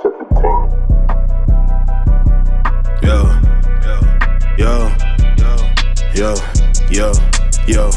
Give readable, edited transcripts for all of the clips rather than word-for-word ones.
Yo, yo, yo, yo, yo,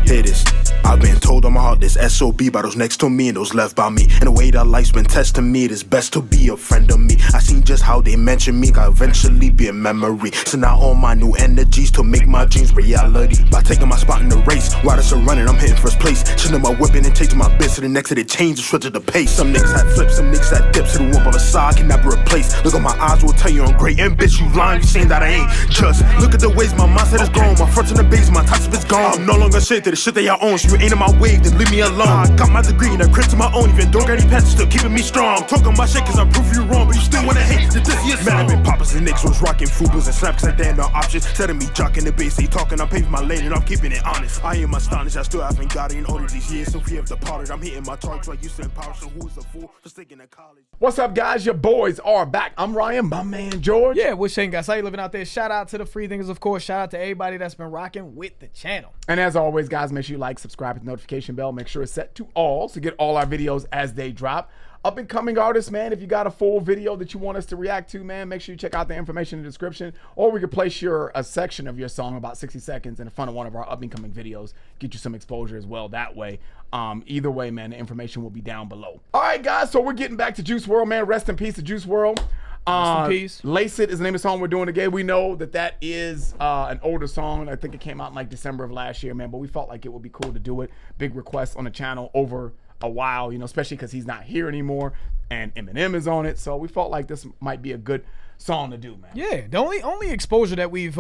hear this. I've been told I'm a heartless SOB by those next to me and those left by me. In the way that life's been testing me, it is best to be a friend of me. I seen just how they mention me, got eventually be a memory. So now all my new energies to make my dreams reality. By taking my spot in the race, while it's a running, I'm hitting first place. Shitting my whipping and taking my bits to the next to the change and switch at the pace. Some niggas had flips, some niggas had dips. To the one by the side can never replace. Look at my eyes, will tell you I'm great. And bitch, you lying, you saying that I ain't. Just look at the ways my mindset is grown. My fronts in the base, my top is gone. I'm no longer shit to the shit that y'all own. So you ain't in my wave, then leave me alone. I got my degree and I crit to my own. Even don't got any pants, still keeping me strong. Talking my shit cause I prove you wrong, but you still wanna hate that this is man, I've been poppers and niggas was rocking fupas and snaps cause I damn no options. Instead of me jocking the bass, they talking, I'm paving my lane and I'm keeping it honest. I am astonished, I still haven't got it in all of these years. So we have departed, I'm hitting my targets like you said power. So who's the fool for sticking in college? What's up, guys? Your boys are back. I'm Ryan, my man George. Yeah, what's shaking, guys? How you living out there? Shout out to the free thinkers, of course. Shout out to everybody that's been rocking with the channel. And as always, guys, make sure you like, subscribe, hit the notification bell. Make sure it's set to all to get all our videos as they drop. Up and coming artists, man, if you got a full video that you want us to react to, man, make sure you check out the information in the description, or we could place a section of your song, about 60 seconds, in front of one of our up and coming videos, get you some exposure as well that way. Either way, man, the information will be down below. All right, guys, so we're getting back to Juice WRLD, man. Rest in peace to Juice WRLD. Rest in peace. Lace It is the name of the song we're doing again. We know that is an older song. I think it came out in like December of last year, man, but we felt like it would be cool to do it. Big request on the channel over a while, you know, especially because he's not here anymore and Eminem is on it. So we felt like this might be a good song to do, man. Yeah, the only exposure that we've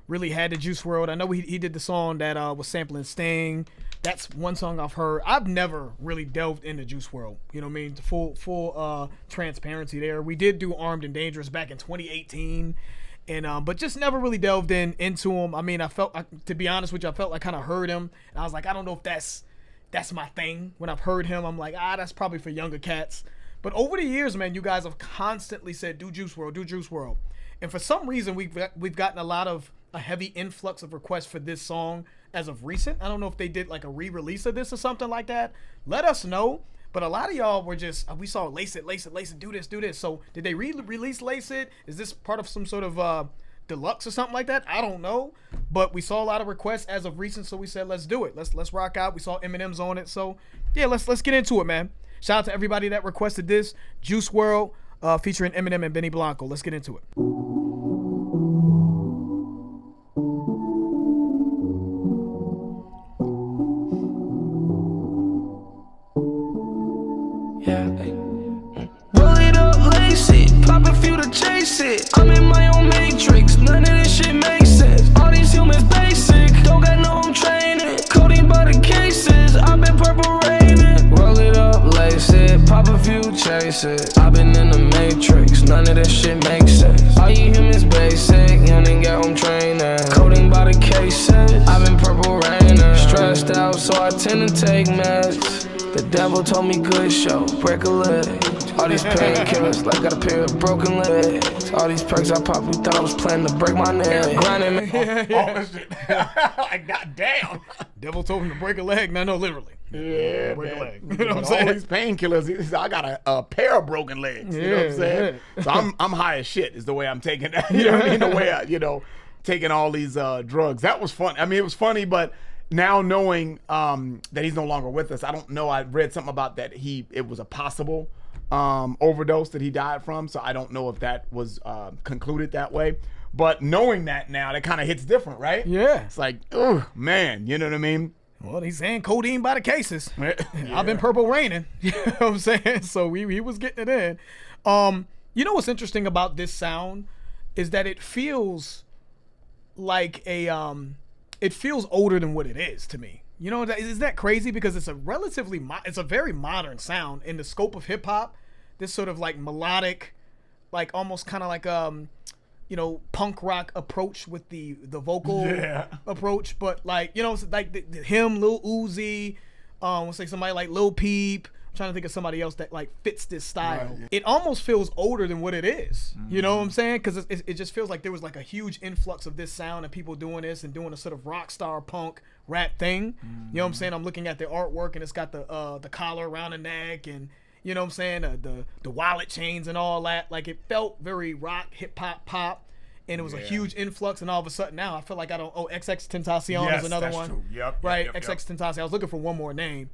really had to Juice WRLD, I know he did the song that was sampling Sting. That's one song I've heard. I've never really delved into Juice WRLD. You know what I mean? Full transparency there. We did do Armed and Dangerous back in 2018. And but just never really delved into him. I mean, to be honest with you, I felt like I kind of heard him. And I was like, I don't know if that's my thing. When I've heard him, I'm like, that's probably for younger cats. But over the years, man, you guys have constantly said, do Juice WRLD, do Juice WRLD. And for some reason, we've gotten a heavy influx of requests for this song as of recent. I don't know if they did like a re-release of this or something like that. Let us know. But a lot of y'all were just, we saw Lace It, do this. So did they re-release Lace It? Is this part of some sort of deluxe or something like that? I don't know. But we saw a lot of requests as of recent, so we said, let's do it. Let's rock out. We saw Eminem's on it. So yeah, let's get into it, man. Shout out to everybody that requested this. Juice WRLD featuring Eminem and Benny Blanco. Let's get into it. Roll it up, lace it, pop a few to chase it. I'm in my own matrix, none of this shit makes sense. All these humans basic, don't got no home training. Codeine by the cases, I've been purple raining. Roll it up, lace it, pop a few, chase it. I've been in the matrix, none of this shit makes sense. All you humans basic, you ain't got home training. Codeine by the cases, I've been purple raining. Stressed out, so I tend to take meds. The devil told me good show, break a leg. All these painkillers, like got a pair of broken legs. All these perks I popped, we thought I was planning to break my neck. Grinding me. Like, goddamn. Devil told him to break a leg. No, literally. Yeah, break man. a leg. You know what I'm saying? All these painkillers, I got a pair of broken legs. You know what I'm saying? Yeah. So I'm high as shit is the way I'm taking that. You know what I mean? The way I, taking all these drugs. That was fun. I mean, it was funny, but now knowing that he's no longer with us, I don't know. I read something about that it was a possible overdose that he died from. So I don't know if that was concluded that way. But knowing that now, that kind of hits different, right? Yeah. It's like, oh man, you know what I mean? Well, he's saying codeine by the cases. Yeah. I've been purple raining. You know what I'm saying? So he was getting it in. You know what's interesting about this sound is that it feels like it feels older than what it is to me. You know, is that crazy? Because it's a very modern sound in the scope of hip hop. This sort of like melodic, like almost kind of like punk rock approach with the vocal approach, but like, it's like him, Lil Uzi, let's say somebody like Lil Peep. I'm trying to think of somebody else that like fits this style. Right, yeah. It almost feels older than what it is. Mm-hmm. You know what I'm saying? Because it just feels like there was like a huge influx of this sound and people doing this and doing a sort of rock star punk rap thing. Mm-hmm. You know what I'm saying? I'm looking at the artwork and it's got the collar around the neck and You know what I'm saying? The wallet chains and all that. Like, it felt very rock, hip hop, pop. And it was a huge influx, and all of a sudden now I feel like I don't. Oh, XX Tentacion is another one. True. Yep. Right, Yep. XX Tentacion. I was looking for one more name,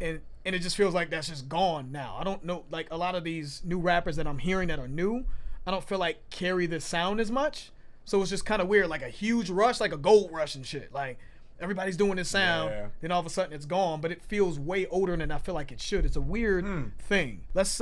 and it just feels like that's just gone now. I don't know, like a lot of these new rappers that I'm hearing that are new, I don't feel like carry the sound as much. So it's just kind of weird, like a huge rush, like a gold rush and shit. Like everybody's doing this sound, then all of a sudden it's gone, but it feels way older than I feel like it should. It's a weird thing. Let's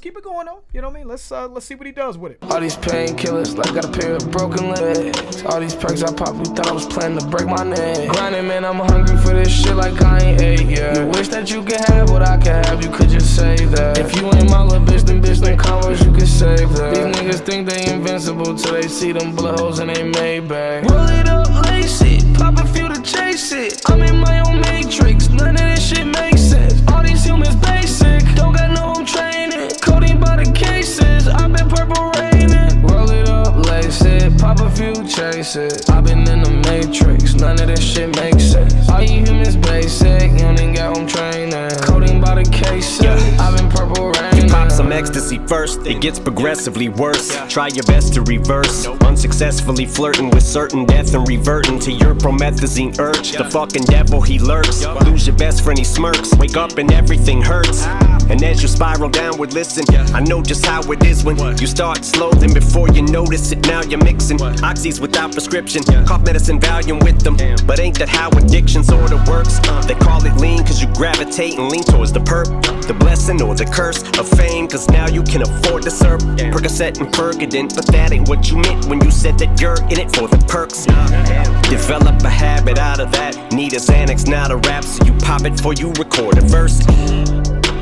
keep it going though. You know what I mean? Let's see what he does with it. All these painkillers, like got a pair of broken legs. All these perks I popped, you thought I was planning to break my neck. Grinding, man, I'm hungry for this shit like I ain't ate yet. You wish that you could have what I can have, you could just say that. If you ain't my little bitch, then combos, you could save that. These niggas think they invincible till they see them bullet holes in they Maybach. Roll it up, lace it, pop a few to chase it. I'm in my own matrix, none of this shit makes sense. All these humans basic, don't got no home training. Codeine by the cases, I've been purple raining. Roll it up, lace it, pop a few, chase it. I've been in the matrix, none of this shit makes sense. All you humans basic, you don't even got home training. Codeine by the cases, I've been purple raining. You pop some ecstasy first, it gets progressively worse. Try your best to reverse, unsuccessfully flirting with certain death and reverting to your promethazine urge. The fucking devil, he lurks. Lose your best friend, he smirks. Wake up and everything hurts. And as you spiral downward, listen, I know just how it is when you start slow, then before you notice it, now you're mixing oxys without prescription, cough medicine, Valium with them. But ain't that how addiction sorta works? They call it lean cause you gravitate and lean towards the perp, the blessing or the curse of fame, cause now you can afford to serve Percocet and Percodent. But that ain't what you meant when you said that you're in it for the perks. Develop a habit out of that. Need a Xanax, not a rap, so you pop it before you record a verse.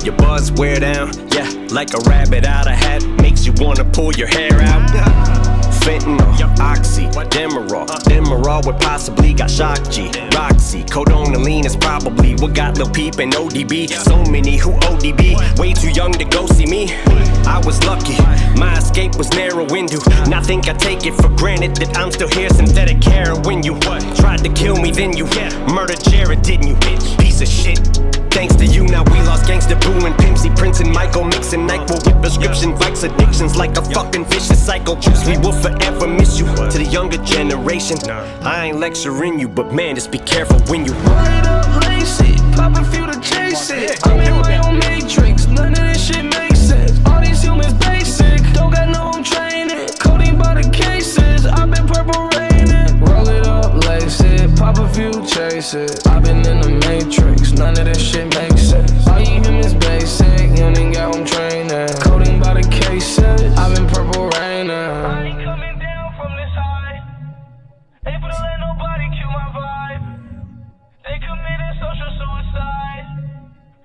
Your buzz wear down, yeah, like a rabbit out of hat. Makes you wanna pull your hair out. Fentanyl, Oxy, Demerol with possibly got Shock G, Roxy, Codonaline is probably what got Lil Peep and ODB. So many who ODB, way too young to go see me. I was lucky, my escape was narrow window. Now think I take it for granted that I'm still here, synthetic heroin. You tried to kill me, then you murdered Jared, didn't you? Piece of shit. Thanks to you, now we lost Gangsta Boo and Pimpsy, Prince and Michael, mixing NyQuil with prescription Vikes, addictions like a fucking vicious cycle. We will forever miss you. To the younger generation, I ain't lecturing you, but man, just be careful when you roll it up, lace it, pop a few to chase it. I'm in my own matrix, none of this shit makes sense. All these humans basic, don't got no home training. Codeine by the cases, I've been purple raining. Roll it up, lace it, pop a few, chase it. I've been in the matrix, none of this shit makes sense. All you humans basic, you don't even got home training. Codeine by the cases, I've been purple raining. I ain't coming down from this high. Able to let nobody kill my vibe. They committed social suicide.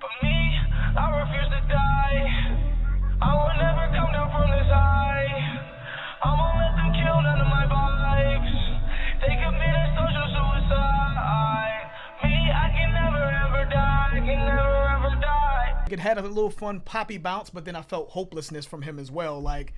But me, I refuse to die. I will never come down from this high. I won't let them kill none of my vibes. They committed social suicide. Me, I can never ever die. I can never ever die. It had a little fun poppy bounce, but then I felt hopelessness from him as well. Like,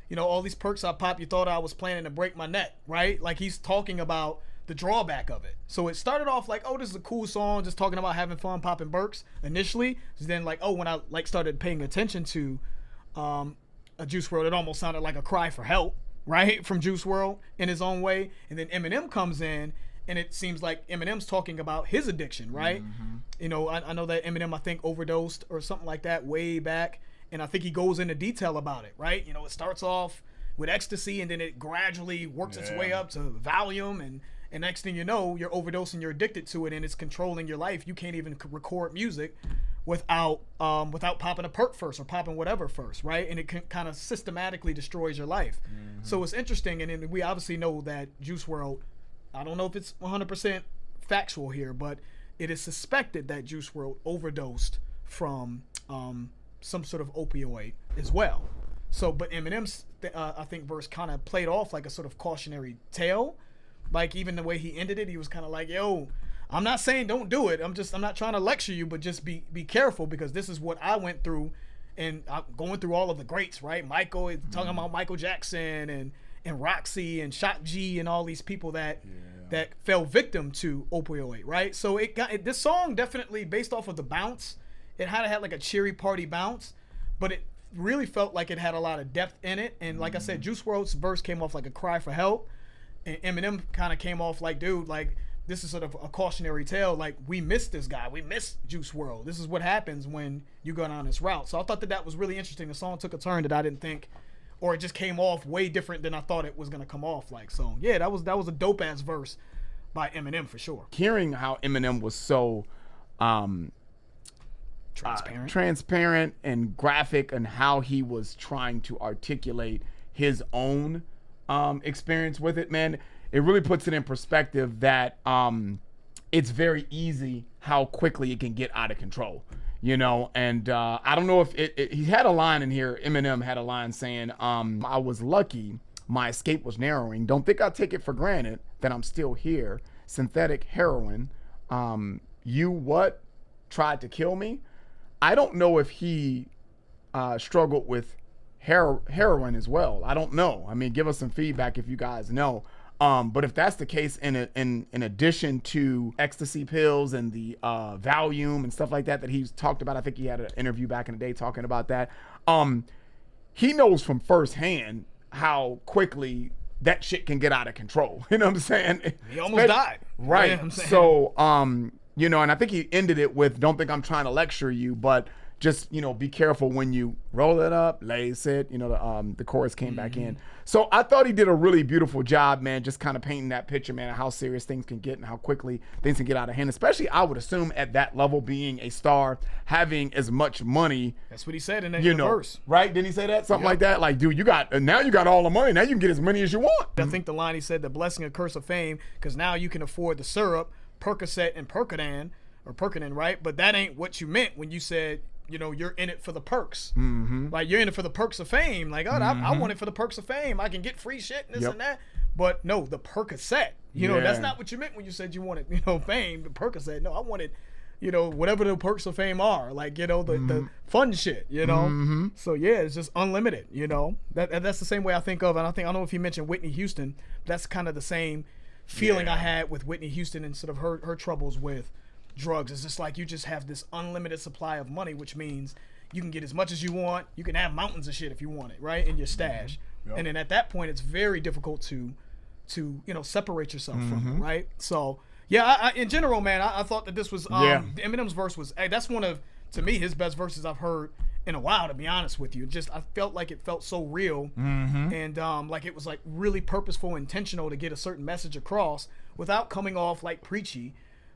you know, all these perks I pop, you thought I was planning to break my neck, right? Like, he's talking about the drawback of it. So it started off like, oh, this is a cool song, just talking about having fun popping Berks initially. Then like, oh, when I like started paying attention to a Juice WRLD, it almost sounded like a cry for help, right? From Juice WRLD in his own way. And then Eminem comes in, and it seems like Eminem's talking about his addiction, right? You know, I know that Eminem, I think, overdosed or something like that way back. And I think he goes into detail about it, right? You know, it starts off with ecstasy, and then it gradually works its way up to Valium, and next thing you know, you're overdosing, you're addicted to it, and it's controlling your life. You can't even record music without popping a perk first or popping whatever first, right? And it kind of systematically destroys your life. So it's interesting, and then we obviously know that Juice WRLD, I don't know if it's 100% factual here, but it is suspected that Juice WRLD overdosed from some sort of opioid as well. So, but Eminem's, I think, verse kind of played off like a sort of cautionary tale. Like, even the way he ended it, he was kind of like, yo, I'm not saying don't do it. I'm not trying to lecture you, but just be careful, because this is what I went through, and I'm going through all of the greats, right? Michael, talking about Michael Jackson and Roxy and Shock G and all these people that fell victim to opioid, right? So this song definitely, based off of the bounce, it had like a cheery party bounce, but it really felt like it had a lot of depth in it. And like I said, Juice WRLD's verse came off like a cry for help, and Eminem kind of came off like, dude, like this is sort of a cautionary tale. Like, we miss this guy, we miss Juice WRLD. This is what happens when you go down this route. So I thought that was really interesting. The song took a turn that I didn't think, or it just came off way different than I thought it was gonna come off like. So yeah, that was a dope ass verse by Eminem for sure. Hearing how Eminem was so transparent and graphic, and how he was trying to articulate his own experience with it, man, it really puts it in perspective that it's very easy how quickly it can get out of control, you know. And I don't know if he had a line in here. Eminem had a line saying, I was lucky my escape was narrowing. Don't think I take it for granted that I'm still here. Synthetic heroin. You what? Tried to kill me? I don't know if he struggled with heroin as well. I don't know. I mean, give us some feedback if you guys know. But if that's the case, in addition to ecstasy pills and the Valium and stuff like that he's talked about, I think he had an interview back in the day talking about that. He knows from firsthand how quickly that shit can get out of control. You know what I'm saying? He almost died. Right. You know what I'm saying? So, you know, and I think he ended it with, don't think I'm trying to lecture you, but just, you know, be careful when you roll it up, lace it, you know, the chorus came back in. So I thought he did a really beautiful job, man, just kind of painting that picture, man, of how serious things can get and how quickly things can get out of hand, especially, I would assume, at that level, being a star, having as much money. That's what he said in that verse. Right? Didn't he say that? Something like that? Like, dude, now you got all the money. Now you can get as many as you want. I think the line he said, the blessing and curse of fame, because now you can afford the syrup, Percocet and Percodan, right? But that ain't what you meant when you said, you know, you're in it for the perks. Like, you're in it for the perks of fame. Like, oh, I want it for the perks of fame. I can get free shit and this and that. But no, the Percocet, you know, that's not what you meant when you said you wanted, you know, fame, the Percocet. No, I wanted, you know, whatever the perks of fame are, like, you know, the fun shit, you know. So yeah, it's just unlimited, you know. That's the same way I think of, and I don't know if you mentioned Whitney Houston. That's kind of the same feeling I had with Whitney Houston and sort of her troubles with drugs. It's just like you just have this unlimited supply of money, which means you can get as much as you want. You can have mountains of shit if you want it, right, in your stash. And then at that point, it's very difficult to you know, separate yourself from it, right? So yeah, I in general, man, I thought that this was Eminem's verse was, that's one of, to me, his best verses I've heard in a while, to be honest with you. Just, I felt like it felt so real, and like it was like really purposeful, intentional to get a certain message across without coming off like preachy.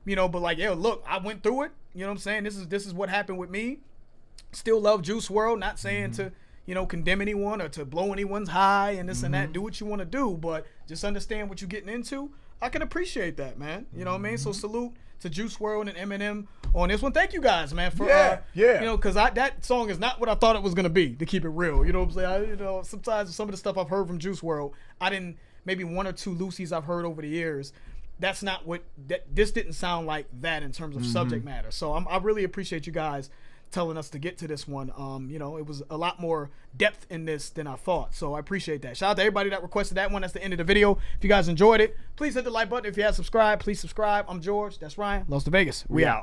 You know, but like, yo, look, I went through it. You know what I'm saying? This is what happened with me. Still love Juice WRLD. Not saying to, you know, condemn anyone or to blow anyone's high and this and that. Do what you want to do, but just understand what you're getting into. I can appreciate that, man. You know what I mean? So salute to Juice WRLD and Eminem on this one. Thank you guys, man, for you know, because that song is not what I thought it was gonna be. To keep it real, you know what I'm saying? You know, sometimes some of the stuff I've heard from Juice WRLD, I didn't, maybe one or two Lucy's I've heard over the years. That's not what this didn't sound like that in terms of subject matter. So I really appreciate you guys telling us to get to this one. You know, it was a lot more depth in this than I thought. So I appreciate that. Shout out to everybody that requested that one. That's the end of the video. If you guys enjoyed it, please hit the like button. If you haven't subscribed, please subscribe. I'm George. That's Ryan. Los to Vegas. We out.